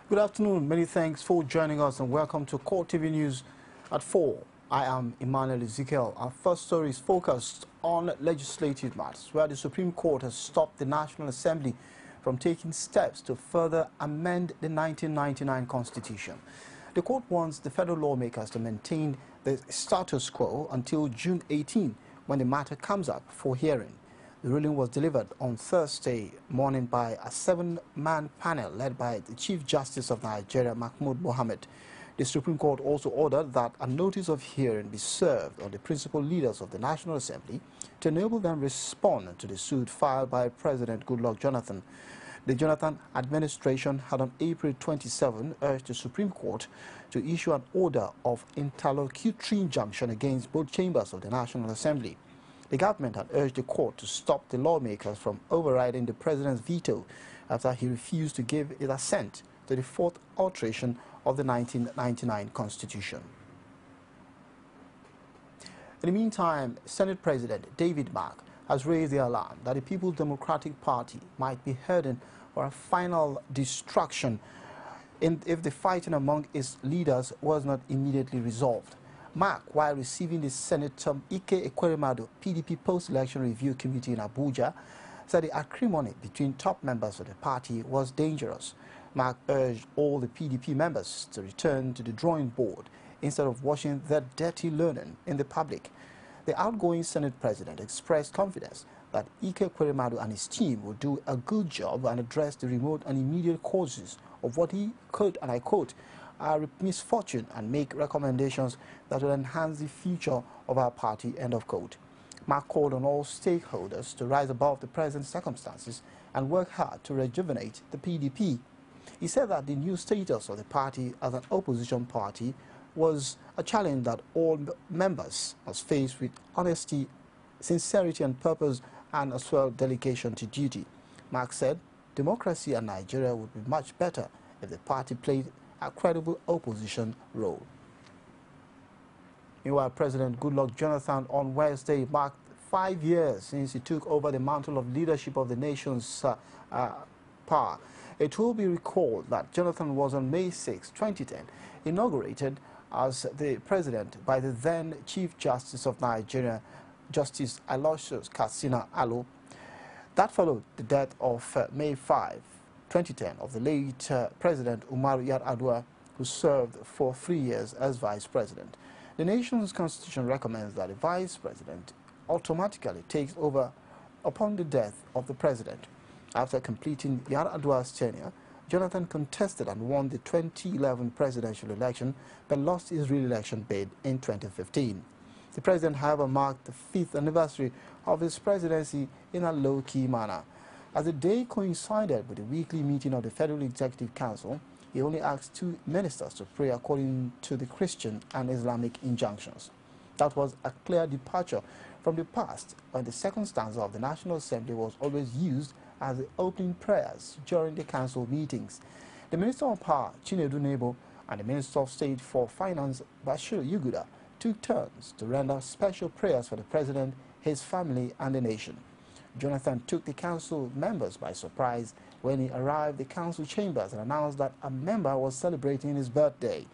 Good afternoon. Many thanks for joining us and welcome to CoreTV News at 4. I am Emmanuel Ezekiel. Our first story is focused on legislative matters, where the Supreme Court has stopped the National Assembly from taking steps to further amend the 1999 Constitution. The court wants the federal lawmakers to maintain the status quo until June 18, when the matter comes up for hearing. The ruling was delivered on Thursday morning by a 7-man panel led by the Chief Justice of Nigeria, Mahmoud Mohammed. The Supreme Court also ordered that a notice of hearing be served on the principal leaders of the National Assembly to enable them respond to the suit filed by President Goodluck Jonathan. The Jonathan administration had on April 27 urged the Supreme Court to issue an order of interlocutory injunction against both chambers of the National Assembly. The government had urged the court to stop the lawmakers from overriding the president's veto after he refused to give his assent to the fourth alteration of the 1999 Constitution. In the meantime, Senate President David Mark has raised the alarm that the People's Democratic Party might be heading for a final destruction if the fighting among its leaders was not immediately resolved. Mark, while receiving the Senator Ike Ekweremadu PDP Post-Election Review Committee in Abuja, said the acrimony between top members of the party was dangerous. Mark urged all the PDP members to return to the drawing board instead of washing their dirty linen in the public. The outgoing Senate President expressed confidence that Ike Ekweremadu and his team will do a good job and address the remote and immediate causes of what he could, and I quote, our misfortune and make recommendations that will enhance the future of our party, end of quote. Mark called on all stakeholders to rise above the present circumstances and work hard to rejuvenate the PDP. He said that the new status of the party as an opposition party was a challenge that all members must face with honesty, sincerity and purpose, and as well dedication to duty. Mark said democracy and Nigeria would be much better if the party played a credible opposition role. Meanwhile, President Goodluck Jonathan on Wednesday marked 5 years since he took over the mantle of leadership of the nation's power. It will be recalled that Jonathan was on May 6, 2010, inaugurated as the president by the then Chief Justice of Nigeria, Justice Aloysius Katsina Allo. That followed the death of May 5, 2010 of the late President Umaru Yar'Adua, who served for 3 years as Vice President. The nation's constitution recommends that the Vice President automatically takes over upon the death of the President. After completing Yar'Adua's tenure, Jonathan contested and won the 2011 presidential election but lost his re-election bid in 2015. The President, however, marked the 5th anniversary of his presidency in a low-key manner. As the day coincided with the weekly meeting of the Federal Executive Council, he only asked 2 ministers to pray according to the Christian and Islamic injunctions. That was a clear departure from the past, when the second stanza of the National Assembly was always used as the opening prayers during the council meetings. The Minister of Power, Chinedu Nebo, and the Minister of State for Finance, Bashir Yuguda, took turns to render special prayers for the President, his family, and the nation. Jonathan took the council members by surprise when he arrived at the council chambers and announced that a member was celebrating his birthday.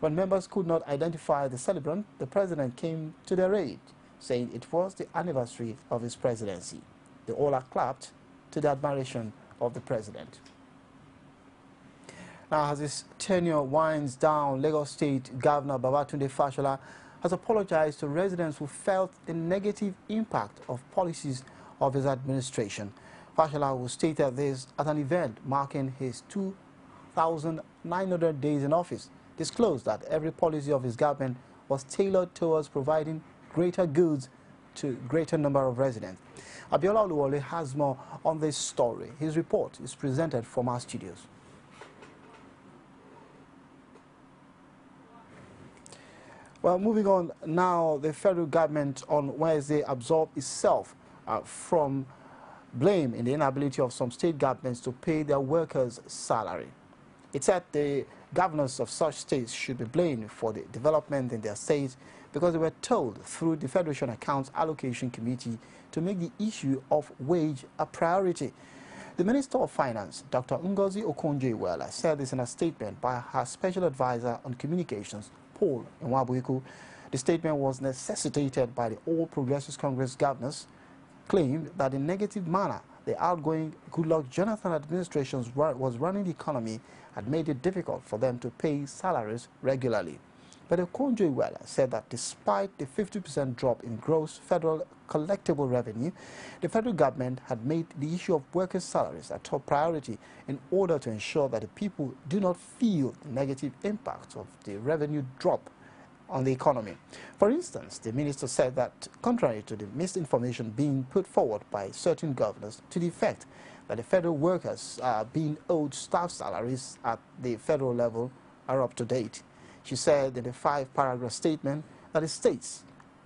When members could not identify the celebrant, the president came to their aid, saying it was the anniversary of his presidency. They all clapped to the admiration of the president. Now, as his tenure winds down, Lagos State Governor Babatunde Fashola has apologized to residents who felt the negative impact of policies of his administration. Fashola, who stated this at an event marking his 2,900 days in office, disclosed that every policy of his government was tailored towards providing greater goods to a greater number of residents. Abiola Oluwole has more on this story. His report is presented from our studios. Well, moving on now, the federal government on Wednesday absolved itself from blame in the inability of some state governments to pay their workers' salary. It said the governors of such states should be blamed for the development in their states because they were told through the Federation Accounts Allocation Committee to make the issue of wage a priority. The Minister of Finance, Dr. Ngozi Okonjo-Iweala, said this in a statement by her Special Advisor on Communications, Paul Nwabuiku. The statement was necessitated by the All Progressives Congress governors, claimed that in negative manner the outgoing Goodluck Jonathan administration was running the economy had made it difficult for them to pay salaries regularly. But Okonjo-Iweala said that despite the 50% drop in gross federal collectible revenue, the federal government had made the issue of workers' salaries a top priority in order to ensure that the people do not feel the negative impact of the revenue drop on the economy. For instance, the minister said that contrary to the misinformation being put forward by certain governors to the effect that the federal workers being owed staff salaries at the federal level are up to date. She said in a 5-paragraph statement that the states,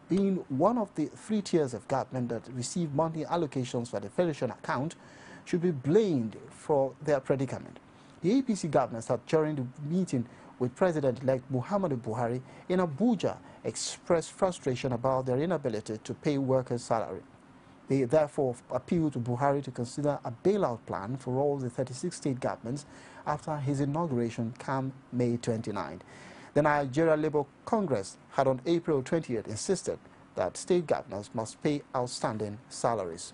being one of the 3 tiers of government that receive monthly allocations for the federation account, should be blamed for their predicament. The APC governors had, during the meeting with President-elect Muhammadu Buhari in Abuja, expressed frustration about their inability to pay workers' salary. They therefore appealed to Buhari to consider a bailout plan for all the 36 state governments after his inauguration come May 29. The Nigeria Labour Congress had on April 20th insisted that state governors must pay outstanding salaries.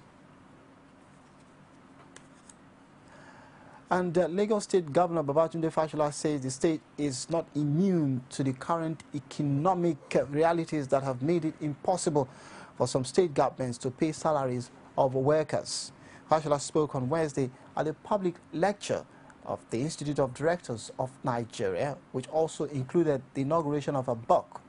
And Lagos State Governor Babatunde Fashola says the state is not immune to the current economic realities that have made it impossible for some state governments to pay salaries of workers. Fashola spoke on Wednesday at a public lecture of the Institute of Directors of Nigeria, which also included the inauguration of a book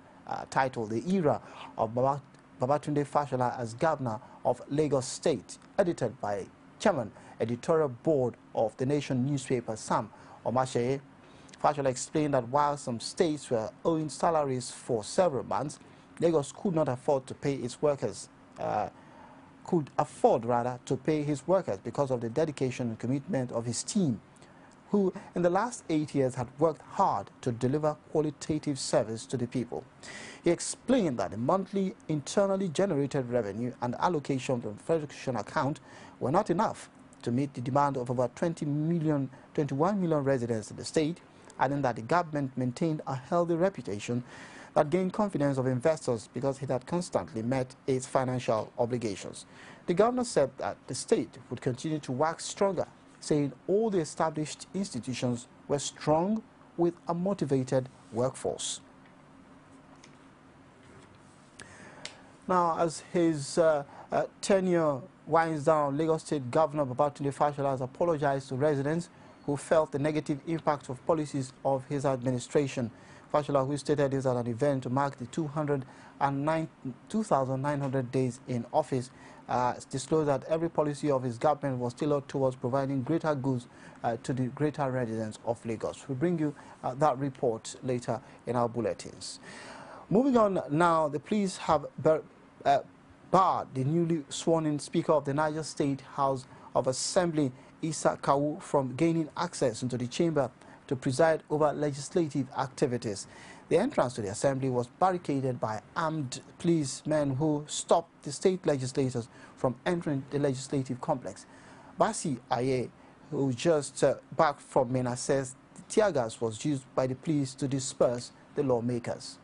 titled The Era of Babatunde Fashola as Governor of Lagos State, edited by Chairman, Editorial Board of the Nation newspaper, Sam Omaseye. Fashola explained that while some states were owing salaries for several months, Lagos could not afford to pay its workers, to pay his workers because of the dedication and commitment of his team, who in the last 8 years had worked hard to deliver qualitative service to the people. He explained that the monthly internally generated revenue and allocation from the federation account were not enough to meet the demand of about 21 million residents in the state, adding that the government maintained a healthy reputation that gained confidence of investors because it had constantly met its financial obligations. The governor said that the state would continue to work stronger, saying all the established institutions were strong with a motivated workforce. Now, as his tenure winds down, Lagos State Governor Babatunde Fashola has apologized to residents who felt the negative impact of policies of his administration. Fashola, who stated this at an event to mark the 2,900 days in office, disclosed that every policy of his government was tailored towards providing greater goods to the greater residents of Lagos. We'll bring you that report later in our bulletins. Moving on now, the police have barred the newly sworn-in Speaker of the Niger State House of Assembly, Issa Kawu, from gaining access into the chamber to preside over legislative activities. The entrance to the assembly was barricaded by armed policemen who stopped the state legislators from entering the legislative complex. Basi Aye, who just back from Mena, says the tear gas was used by the police to disperse the lawmakers.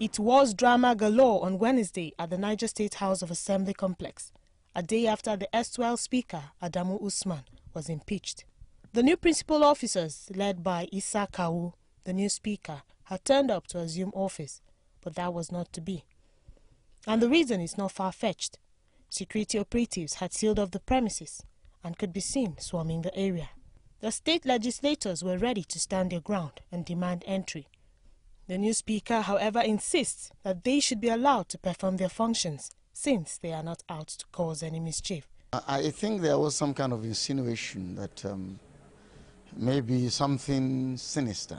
It was drama galore on Wednesday at the Niger State House of Assembly complex, a day after the erstwhile Speaker, Adamu Usman, was impeached. The new principal officers, led by Issa Kawu, the new Speaker, had turned up to assume office, but that was not to be. And the reason is not far-fetched. Security operatives had sealed off the premises and could be seen swarming the area. The state legislators were ready to stand their ground and demand entry. The new Speaker, however, insists that they should be allowed to perform their functions, since they are not out to cause any mischief. I think there was some kind of insinuation that maybe something sinister,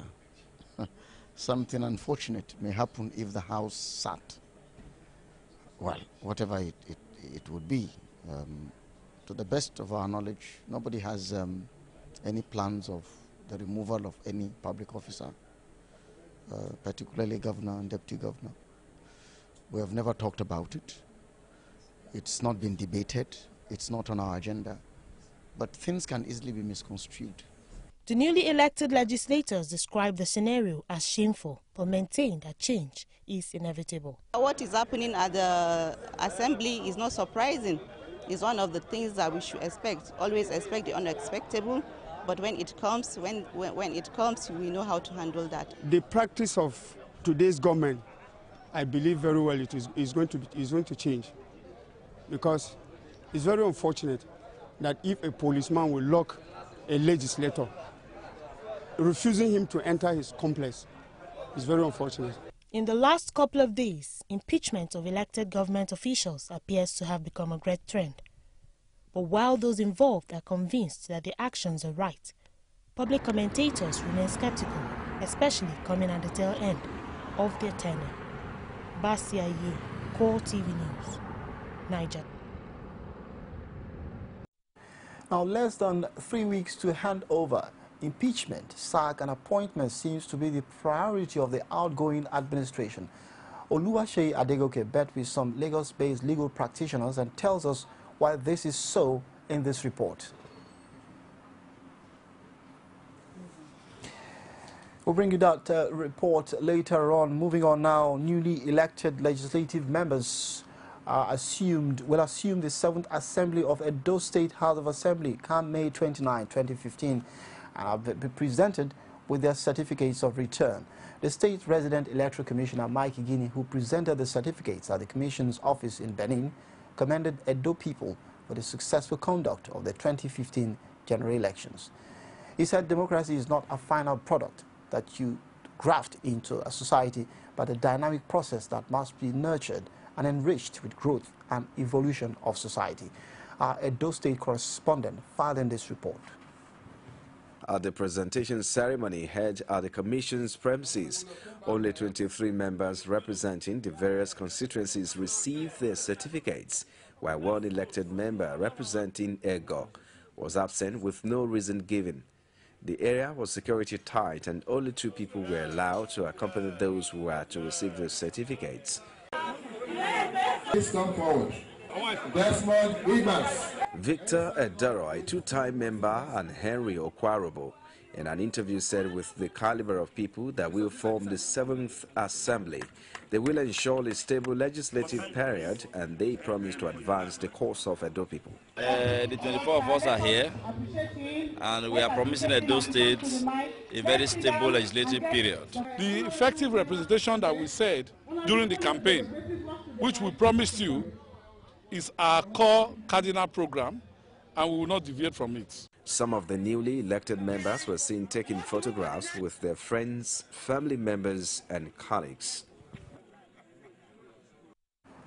something unfortunate may happen if the House sat. Well, whatever it would be. To the best of our knowledge, nobody has any plans of the removal of any public officer, particularly governor and deputy governor. We have never talked about it. It's not been debated. it's not on our agenda. But things can easily be misconstrued. The newly elected legislators described the scenario as shameful, but maintained that change is inevitable. What is happening at the assembly is not surprising. It's one of the things that we should expect. Always expect the unexpected, but when it comes, we know how to handle that. The practice of today's government, I believe very well it is going to change, because it's very unfortunate that if a policeman will lock a legislator, refusing him to enter his complex is very unfortunate. In the last couple of days, impeachment of elected government officials appears to have become a great trend. But while those involved are convinced that the actions are right, public commentators remain skeptical, especially coming at the tail end of their tenure. Basia Ye, CoreTV News, Niger. Now, less than 3 weeks to hand over, impeachment, sack and appointment seems to be the priority of the outgoing administration. Oluwaseyi Adegoke met with some Lagos-based legal practitioners and tells us why this is so in this report. We'll bring you that report later on. Moving on now, newly elected legislative members will assume the 7th Assembly of Edo State House of Assembly come May 29, 2015, and have been presented with their certificates of return. The state resident electoral commissioner Mike Igini, who presented the certificates at the commission's office in Benin, commended Edo people for the successful conduct of the 2015 general elections. He said democracy is not a final product that you graft into a society, but a dynamic process that must be nurtured and enriched with growth and evolution of society. Our Edo State correspondent filed in this report. At the presentation ceremony held at the Commission's premises, only 23 members representing the various constituencies received their certificates, while one elected member representing Ego was absent with no reason given. The area was security tight and only 2 people were allowed to accompany those who were to receive their certificates. Please come forward. Desmond Wiggins. Victor Edero, a 2-time member, and Henry Okwarobo, in an interview, said with the caliber of people that will form the 7th Assembly, they will ensure a stable legislative period, and they promise to advance the cause of Edo people. The 24 of us are here, and we are promising Edo State a very stable legislative period. The effective representation that we said during the campaign, which we promised you, is our core cardinal program, and we will not deviate from it. Some of the newly elected members were seen taking photographs with their friends, family members, and colleagues.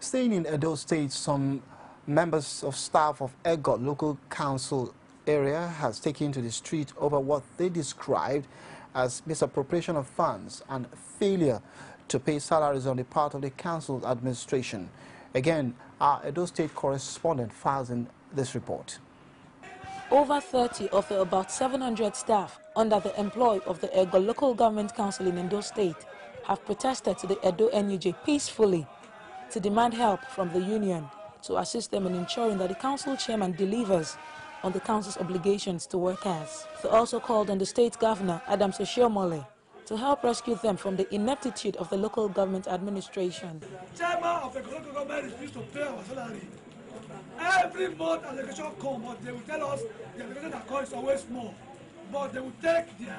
Staying in Edo State, some members of staff of Egot local council area has taken to the street over what they described as misappropriation of funds and failure to pay salaries on the part of the council administration. Again, our Edo State correspondent files in this report. Over 30 of the about 700 staff under the employ of the Ego Local Government Council in Edo State have protested to the Edo NUJ peacefully to demand help from the union to assist them in ensuring that the council chairman delivers on the council's obligations to workers. They also called on the state governor, Adams Oshiomhole, to help rescue them from the ineptitude of the local government administration. Chairman of the local government refused to pay our salary. Every month as the election comes, but they will tell us the election that comes is always small. But they will take their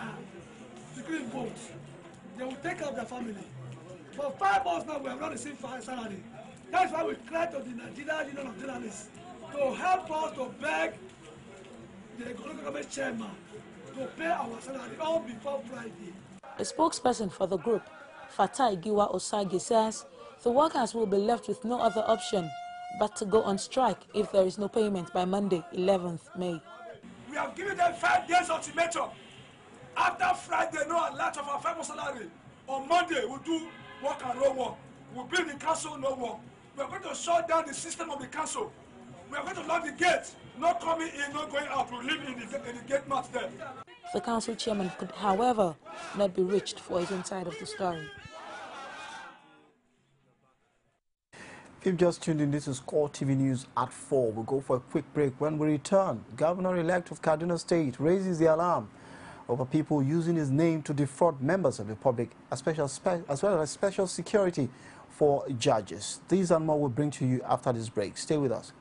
secret votes. They will take care of their family. For 5 months now, we have not received salary. That's why we cried to the Nigerian Union of Journalists to help us to beg the local government chairman to pay our salary all before Friday. A spokesperson for the group, Fatai Giwa Osagi, says the workers will be left with no other option but to go on strike if there is no payment by Monday, 11th May. We have given them 5 days ultimatum. After Friday, no alert of our 5 months salary. On Monday, we'll do work and no work. We'll build the council, no work. We are going to shut down the system of the council. We are going to lock the gates. No coming in, no going out. We'll live in the gate mat there. The council chairman could, however, not be reached for his own side of the story. If you've just tuned in, this is CoreTV News at 4. We'll go for a quick break. When we return, Governor-elect of Kaduna State raises the alarm over people using his name to defraud members of the public, as well as special security for judges. These and more will bring to you after this break. Stay with us.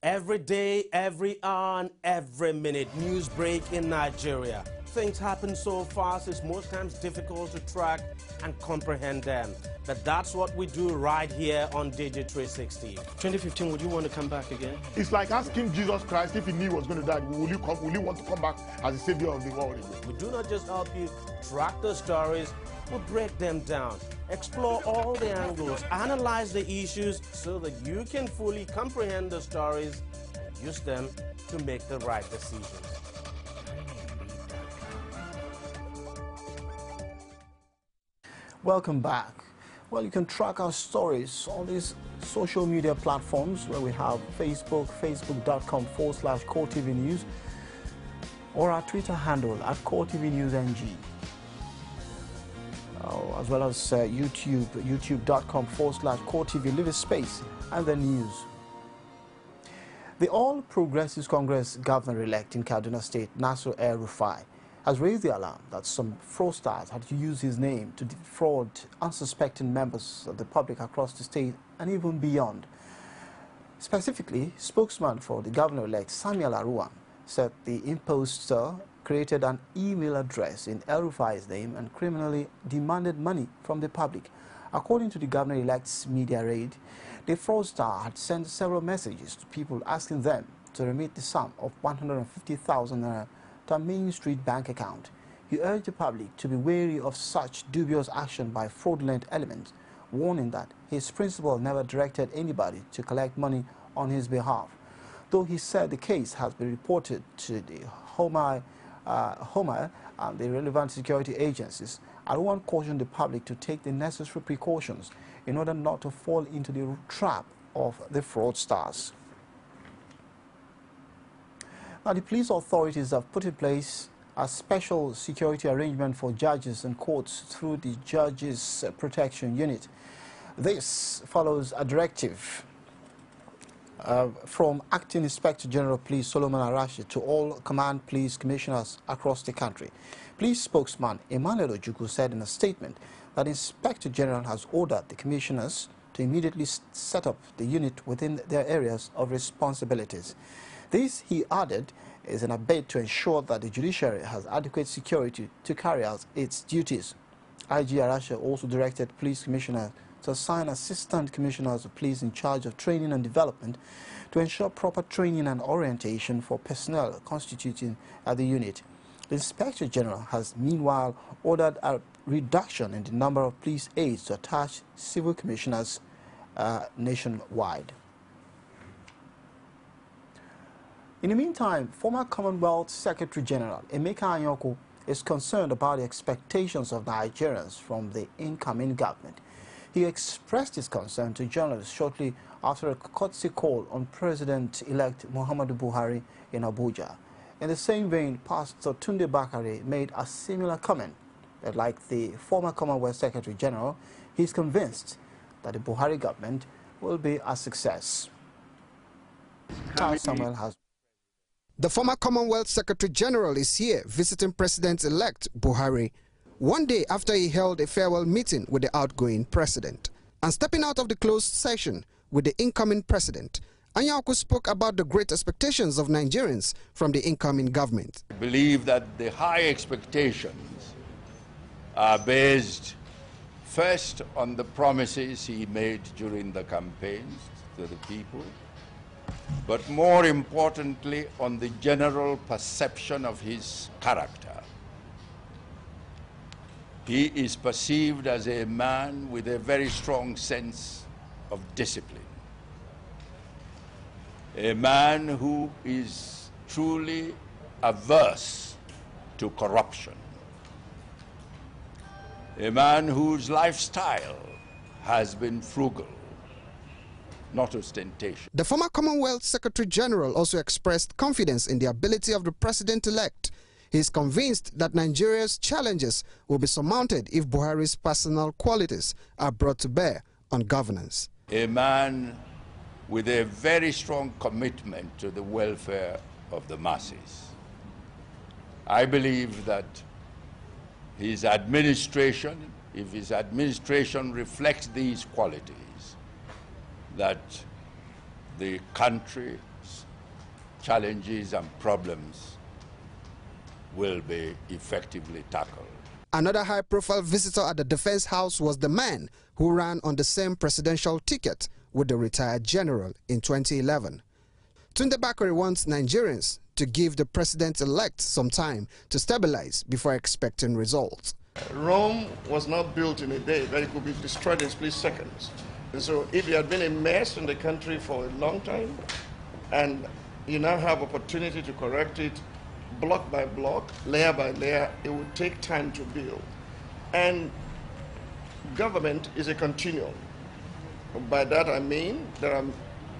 Every day, every hour, and every minute, news break in Nigeria. Things happen so fast, it's most times difficult to track and comprehend them. But that's what we do right here on DJ 360. 2015, would you want to come back again? It's like asking Jesus Christ if he knew he was going to die, will you want to come back as the savior of the world? We do not just help you track the stories, we break them down, explore all the angles, analyze the issues so that you can fully comprehend the stories and use them to make the right decisions. Welcome back. Well, you can track our stories on these social media platforms where we have Facebook, facebook.com/CoreTV News, or our Twitter handle at CoreTV News NG, as well as YouTube, youtube.com/CoreTV. Leave a space and the news. The All Progressives Congress Governor-elect in Kaduna State, Nasir El-Rufai, has raised the alarm that some fraudsters had to use his name to defraud unsuspecting members of the public across the state and even beyond. Specifically, spokesman for the governor-elect, Samuel Aruwan, said the imposter created an email address in El-Rufai's name and criminally demanded money from the public. According to the governor-elect's media raid, the fraudster had sent several messages to people asking them to remit the sum of 150,000 naira to a Main Street bank account. He urged the public to be wary of such dubious action by fraudulent elements, warning that his principal never directed anybody to collect money on his behalf. Though he said the case has been reported to the Homa and the relevant security agencies, Aruwan cautioned the public to take the necessary precautions in order not to fall into the trap of the fraudsters. Now, the police authorities have put in place a special security arrangement for judges and courts through the Judges Protection Unit. This follows a directive from Acting Inspector General Police Solomon Arashi to all command police commissioners across the country. Police spokesman Emmanuel Ojukwu said in a statement that Inspector General has ordered the commissioners to immediately set up the unit within their areas of responsibilities. This, he added, is an bid to ensure that the judiciary has adequate security to carry out its duties. IG Arashi also directed police commissioners to assign assistant commissioners of police in charge of training and development to ensure proper training and orientation for personnel constituting the unit. The Inspector General has meanwhile ordered a reduction in the number of police aides to attach civil commissioners nationwide. In the meantime, former Commonwealth Secretary General Emeka Anyoko is concerned about the expectations of Nigerians from the incoming government. He expressed his concern to journalists shortly after a courtesy call on President-elect Muhammadu Buhari in Abuja. In the same vein, Pastor Tunde Bakare made a similar comment that, like the former Commonwealth Secretary General, he is convinced that the Buhari government will be a success. Charles Samuel has. The former Commonwealth Secretary General is here visiting President-elect Buhari, one day after he held a farewell meeting with the outgoing president. And stepping out of the closed session with the incoming president, Anyako spoke about the great expectations of Nigerians from the incoming government. I believe that the high expectations are based first on the promises he made during the campaigns to the people, but more importantly on the general perception of his character. He is perceived as a man with a very strong sense of discipline, a man who is truly averse to corruption, a man whose lifestyle has been frugal, not ostentatious. The former Commonwealth Secretary General also expressed confidence in the ability of the president-elect. He is convinced that Nigeria's challenges will be surmounted if Buhari's personal qualities are brought to bear on governance. a man with a very strong commitment to the welfare of the masses. I believe that his administration, if his administration reflects these qualities, that the country's challenges and problems will be effectively tackled. Another high-profile visitor at the Defense House was the man who ran on the same presidential ticket with the retired general in 2011. Tunde Bakare wants Nigerians to give the president-elect some time to stabilize before expecting results. Rome was not built in a day, but it could be destroyed in split seconds. And so if there had been a mess in the country for a long time, and you now have opportunity to correct it block by block, layer by layer, it would take time to build. And government is a continuum. By that I mean there are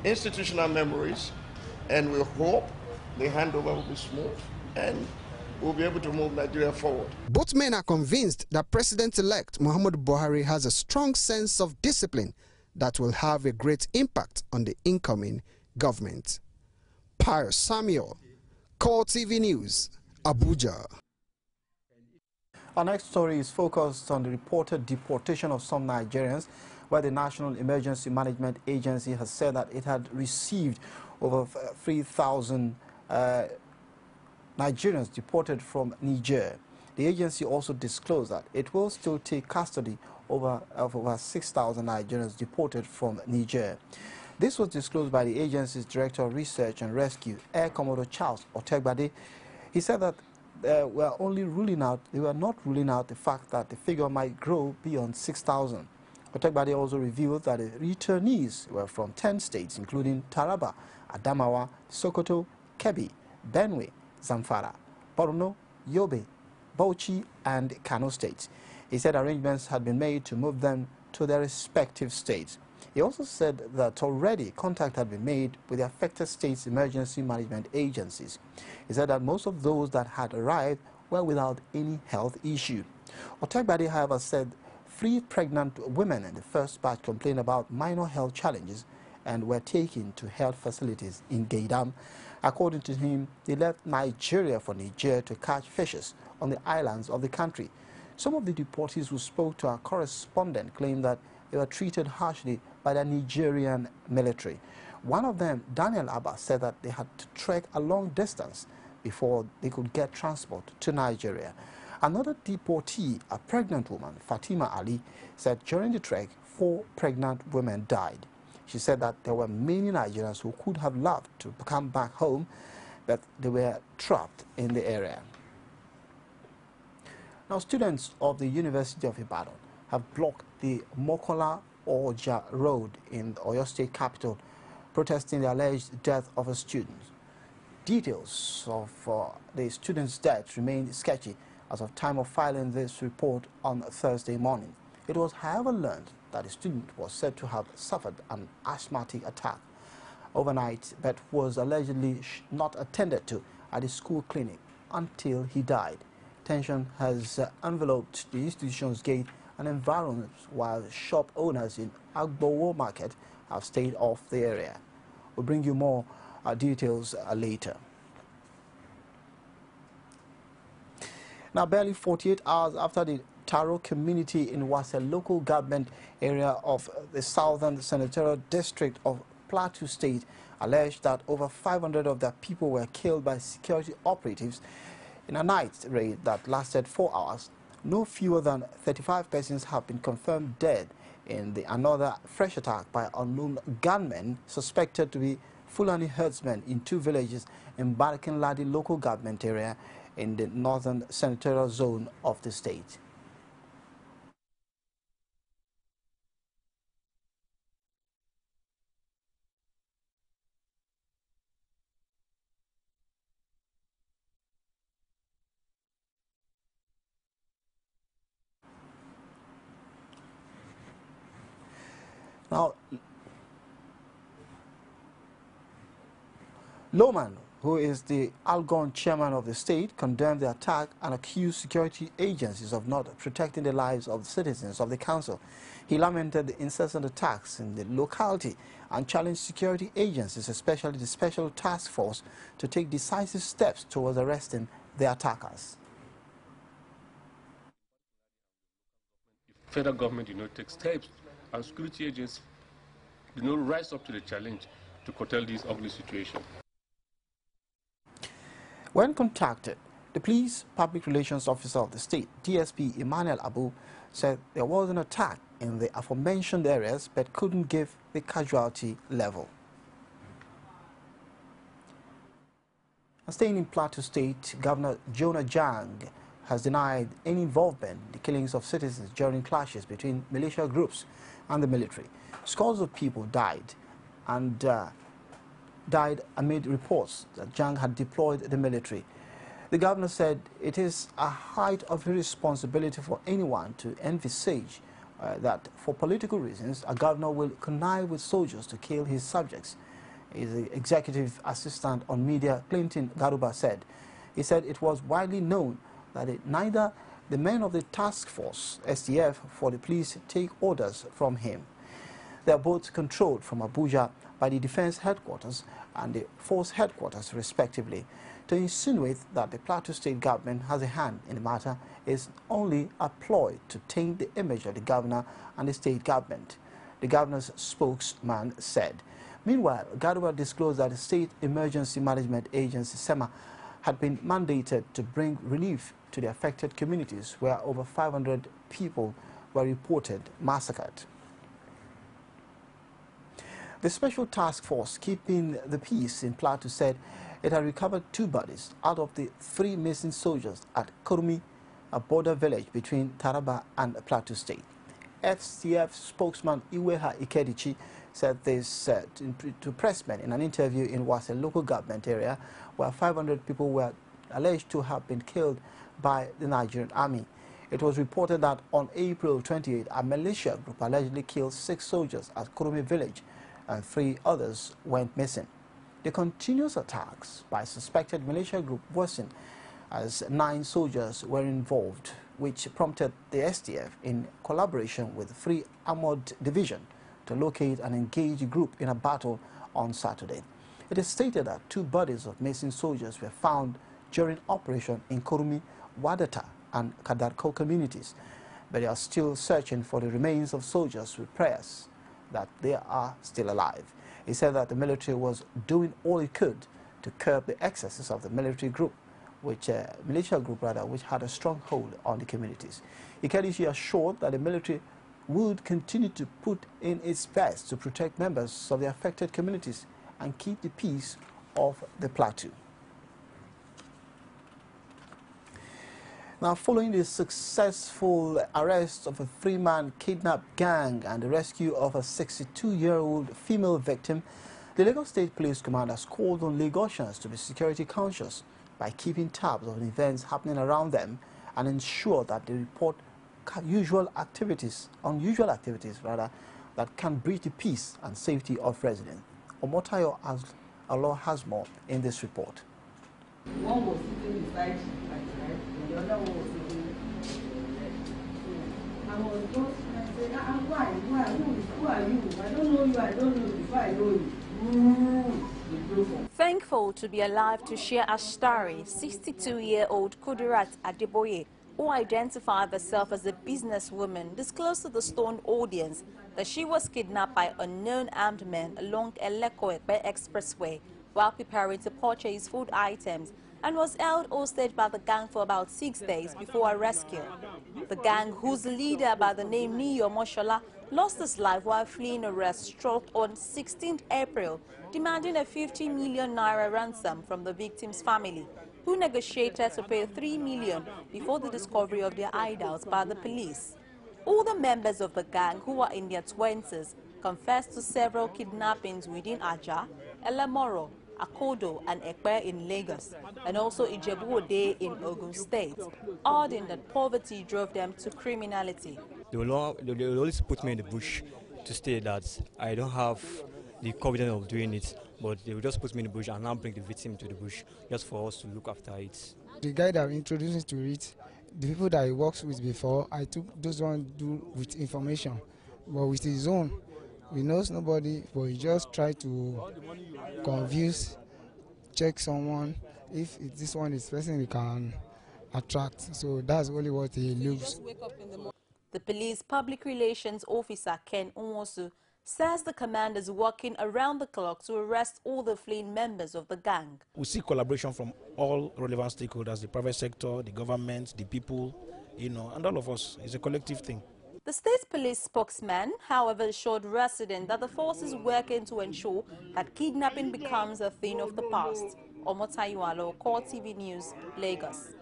institutional memories, and we hope the handover will be smooth and we'll be able to move Nigeria forward. Both men are convinced that President-elect Muhammadu Buhari has a strong sense of discipline that will have a great impact on the incoming government. Pius Samuel, CoreTV News, Abuja. Our next story is focused on the reported deportation of some Nigerians, where the National Emergency Management Agency has said that it had received over 3,000 Nigerians deported from Niger. The agency also disclosed that it will still take custody of over 6,000 Nigerians deported from Niger. This was disclosed by the agency's Director of Research and Rescue, Air Commodore Charles Otegbade. He said that they were not ruling out the fact that the figure might grow beyond 6,000. Otegbade also revealed that the returnees were from 10 states, including Taraba, Adamawa, Sokoto, Kebbi, Benue, Zamfara, Borno, Yobe, Bauchi, and Kano states. He said arrangements had been made to move them to their respective states. He also said that already contact had been made with the affected states' emergency management agencies. He said that most of those that had arrived were without any health issue. Otegbade, however, said 3 pregnant women in the first batch complained about minor health challenges and were taken to health facilities in Gaidam. According to him, they left Nigeria for Niger to catch fishes on the islands of the country. Some of the deportees who spoke to our correspondent claimed that they were treated harshly by the Nigerian military. One of them, Daniel Abba, said that they had to trek a long distance before they could get transport to Nigeria. Another deportee, a pregnant woman, Fatima Ali, said during the trek, 4 pregnant women died. She said that there were many Nigerians who could have loved to come back home, but they were trapped in the area. Now, students of the University of Ibadan have blocked the Mokola Oja Road in the Oyo State capital, protesting the alleged death of a student. Details of the student's death remain sketchy as of time of filing this report on Thursday morning. It was, however, learned that the student was said to have suffered an asthmatic attack overnight, but was allegedly not attended to at the school clinic until he died. Tension has enveloped the institution's gate and environment, while shop owners in Agbowo Market have stayed off the area. We'll bring you more details later. Now, barely 48 hours after the Taro community in Wase local government area of the Southern Senatorial District of Plateau State alleged that over 500 of their people were killed by security operatives in a night raid that lasted 4 hours, no fewer than 35 persons have been confirmed dead in another fresh attack by unknown gunmen suspected to be Fulani herdsmen in 2 villages in Barikin-Ladi local government area in the northern senatorial zone of the state. Now, lawman who is the outgoing chairman of the state, condemned the attack and accused security agencies of not protecting the lives of the citizens of the council. He lamented the incessant attacks in the locality and challenged security agencies, especially the Special Task Force, to take decisive steps towards arresting the attackers. Federal government did not take steps, and security agencies did not rise up to the challenge to curtail this ugly situation. When contacted, the police public relations officer of the state, DSP Emmanuel Abu, said there was an attack in the aforementioned areas but couldn't give the casualty level. Staying in Plateau State, Governor Jonah Jang has denied any involvement in the killings of citizens during clashes between militia groups and the military. Scores of people died amid reports that Jang had deployed the military. The governor said it is a height of irresponsibility for anyone to envisage that for political reasons a governor will connive with soldiers to kill his subjects. His executive assistant on media, Clinton Garuba, said. He said it was widely known that neither the men of the task force, STF, for the police take orders from him. They are both controlled from Abuja by the defense headquarters and the force headquarters, respectively. To insinuate that the Plateau State government has a hand in the matter is only a ploy to taint the image of the governor and the state government, the governor's spokesman said. Meanwhile, Garuba disclosed that the State Emergency Management Agency, SEMA, had been mandated to bring relief to the affected communities where over 500 people were reported massacred. The Special Task Force keeping the peace in Plateau said it had recovered 2 bodies out of the 3 missing soldiers at Kurumi, a border village between Taraba and Plateau State. FCF spokesman Iweha Ikedichi said this to pressmen in an interview in Wase local government area where 500 people were alleged to have been killed by the Nigerian army. It was reported that on April 28, a militia group allegedly killed 6 soldiers at Kurumi village and 3 others went missing. The continuous attacks by suspected militia group worsened as 9 soldiers were involved, which prompted the STF, in collaboration with Free Armored Division, to locate and engage the group in a battle on Saturday. It is stated that 2 bodies of missing soldiers were found during operation in Kurumi, Wadata and Kadarko communities, but they are still searching for the remains of soldiers with prayers that they are still alive. He said that the military was doing all it could to curb the excesses of the militia group, which had a strong hold on the communities. Ikedichi assured that the military would continue to put in its best to protect members of the affected communities and keep the peace of the plateau. Now, following the successful arrest of a 3-man kidnap gang and the rescue of a 62-year-old female victim, the Lagos State Police Command has called on Lagosians to be security conscious by keeping tabs on events happening around them and ensure that they report unusual activities that can breach the peace and safety of residents. Omotayo Allah has more in this report. One was sitting beside my right, and the other one was sitting I was just, I said, why, who are you? I don't know you, I don't know you, before I know you. Thankful to be alive to share a story, 62-year-old Kudirat Adeboye, who identified herself as a businesswoman, disclosed to the stoned audience that she was kidnapped by unknown armed men along Elekwe Expressway while preparing to purchase food items and was held hostage by the gang for about 6 days before her rescue. The gang, whose leader by the name Niyo Moshola lost his life while fleeing arrest, struck on 16th April, demanding a 50 million naira ransom from the victim's family, who negotiated to pay 3 million before the discovery of their hideouts by the police. All the members of the gang, who are in their 20s, confessed to several kidnappings within Aja, Elemoro, Akodo and Ekpe in Lagos, and also Ijebu-Ode in Ogun State, adding that poverty drove them to criminality. They will always put me in the bush to stay that I don't have the confidence of doing it, but they will just put me in the bush and now bring the victim to the bush just for us to look after it. The guy that introduced me to it, the people that he works with before, I took those ones do with information, but with his own, he knows nobody, but he just tried to confuse, check someone. If this one is person he can attract, so that's only what he looks. The police public relations officer Ken Nwosu says the command is working around the clock to arrest all the fleeing members of the gang. We see collaboration from all relevant stakeholders, the private sector, the government, the people, and all of us. It's a collective thing. The state police spokesman, however, assured residents that the force is working to ensure that kidnapping becomes a thing of the past. Omotayiwalo, CoreTV News, Lagos.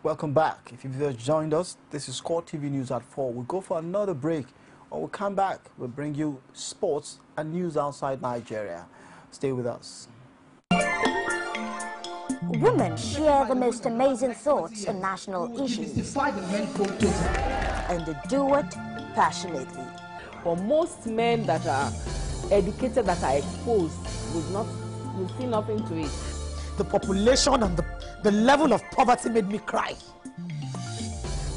Welcome back. If you've just joined us, this is CoreTV News at 4. We'll go for another break. When we come back, we'll bring you sports and news outside Nigeria. Stay with us. Women share the most amazing thoughts on national issues, and they do it passionately. For most men that are educated, that are exposed, will see nothing to it. The population and the level of poverty made me cry.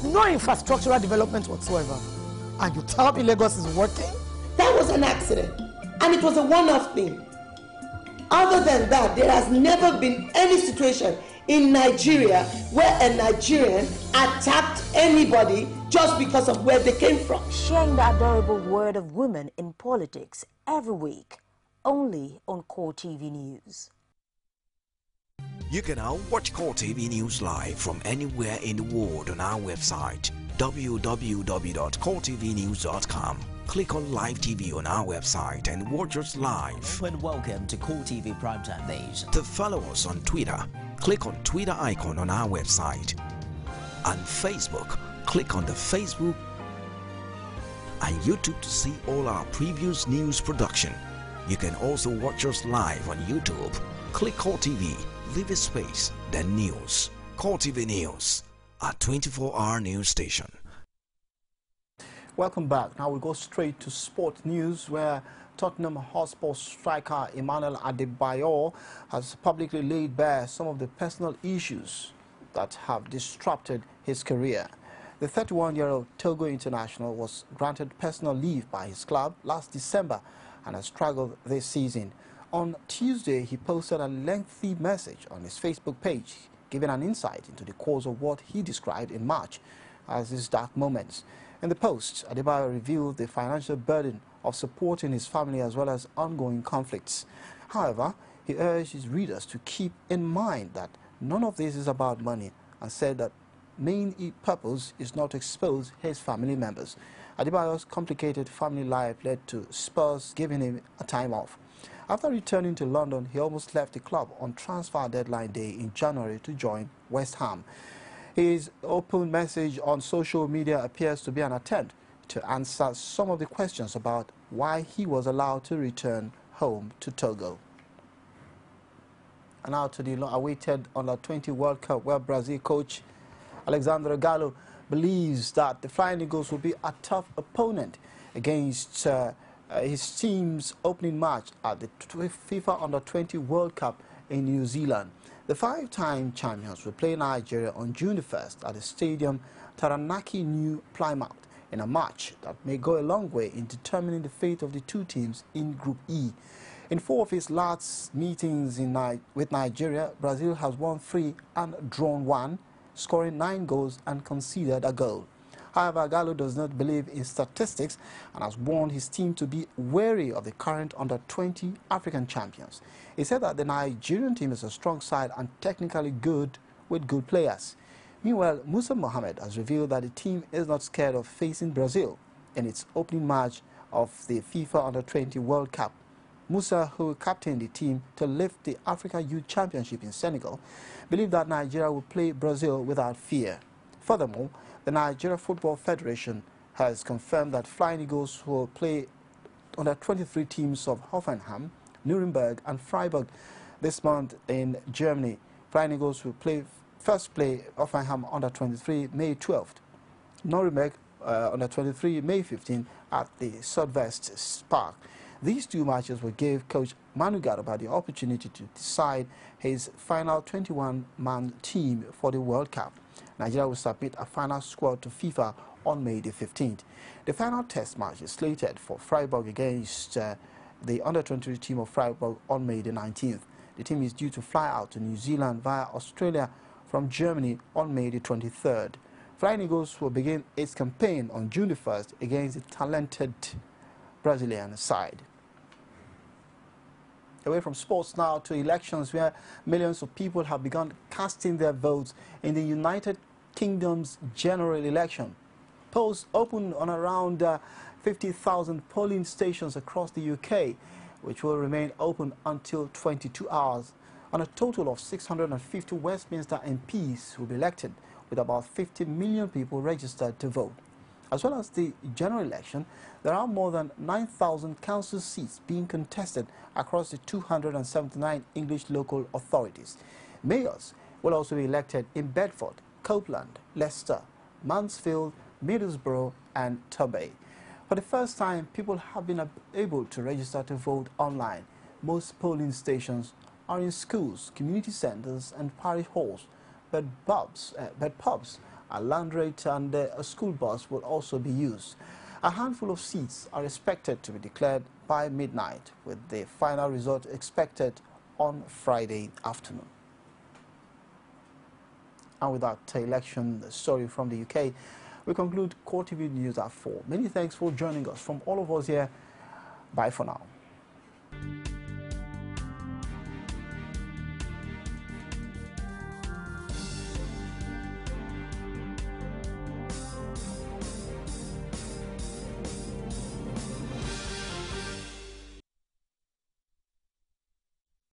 No infrastructural development whatsoever. And you tell me Lagos is working? That was an accident. And it was a one-off thing. Other than that, there has never been any situation in Nigeria where a Nigerian attacked anybody just because of where they came from. Sharing the adorable word of women in politics every week, only on CoreTV News. You can now watch CoreTV News live from anywhere in the world on our website, www.coretvnews.com. Click on Live TV on our website and watch us live. And welcome to CoreTV Primetime Days. To follow us on Twitter, click on Twitter icon on our website. And Facebook, click on the Facebook and YouTube to see all our previous news production. You can also watch us live on YouTube. Click CoreTV, leave a space, then news. CoreTV News, a 24-hour news station. Welcome back. Now we go straight to sport news, where Tottenham Hotspur striker Emmanuel Adebayor has publicly laid bare some of the personal issues that have disrupted his career. The 31-year-old Togo international was granted personal leave by his club last December and has struggled this season. On Tuesday, he posted a lengthy message on his Facebook page, giving an insight into the cause of what he described in March as his dark moments. In the post, Adebayor revealed the financial burden of supporting his family as well as ongoing conflicts. However, he urged his readers to keep in mind that none of this is about money, and said that main purpose is not to expose his family members. Adebayor's complicated family life led to Spurs giving him a time off. After returning to London, he almost left the club on transfer deadline day in January to join West Ham. His open message on social media appears to be an attempt to answer some of the questions about why he was allowed to return home to Togo. And now to the long-awaited Under-20 World Cup, where Brazil coach Alexandre Galo believes that the Flying Eagles will be a tough opponent against his team's opening match at the FIFA Under-20 World Cup in New Zealand. The five-time champions will play Nigeria on June the 1st at the Stadium Taranaki New Plymouth in a match that may go a long way in determining the fate of the two teams in Group E. In 4 of his last meetings with Nigeria, Brazil has won 3 and drawn 1, scoring 9 goals and conceded a goal. However, Gallo does not believe in statistics and has warned his team to be wary of the current Under-20 African champions. He said that the Nigerian team is a strong side and technically good with good players. Meanwhile, Musa Mohammed has revealed that the team is not scared of facing Brazil in its opening match of the FIFA Under-20 World Cup. Musa, who captained the team to lift the Africa Youth Championship in Senegal, believed that Nigeria will play Brazil without fear. Furthermore, the Nigeria Football Federation has confirmed that Flying Eagles will play under 23 teams of Hoffenheim, Nuremberg and Freiburg this month in Germany. Flying Eagles will first play Hoffenheim under 23 May 12th, Nuremberg on the 23 May 15 at the Sudvest Park. These two matches will give coach Manu Garba the opportunity to decide his final 21-man team for the World Cup. Nigeria will submit a final squad to FIFA on May the 15th. The final test match is slated for Freiburg against the under-23 team of Freiburg on May the 19th. The team is due to fly out to New Zealand via Australia from Germany on May the 23rd. Flying Eagles will begin its campaign on June the 1st against the talented Brazilian side. Away from sports now to elections, where millions of people have begun casting their votes in the United Kingdom's general election. Polls opened on around 50,000 polling stations across the UK, which will remain open until 22 hours. On a total of 650 Westminster MPs will be elected, with about 50 million people registered to vote. As well as the general election, there are more than 9,000 council seats being contested across the 279 English local authorities. Mayors will also be elected in Bedford, Copeland, Leicester, Mansfield, Middlesbrough and Tobay. For the first time, people have been able to register to vote online. Most polling stations are in schools, community centres and parish halls, but pubs, a laundrette and a school bus will also be used. A handful of seats are expected to be declared by midnight, with the final result expected on Friday afternoon. And with that election story from the UK, we conclude CoreTV News at 4. Many thanks for joining us. From all of us here, bye for now.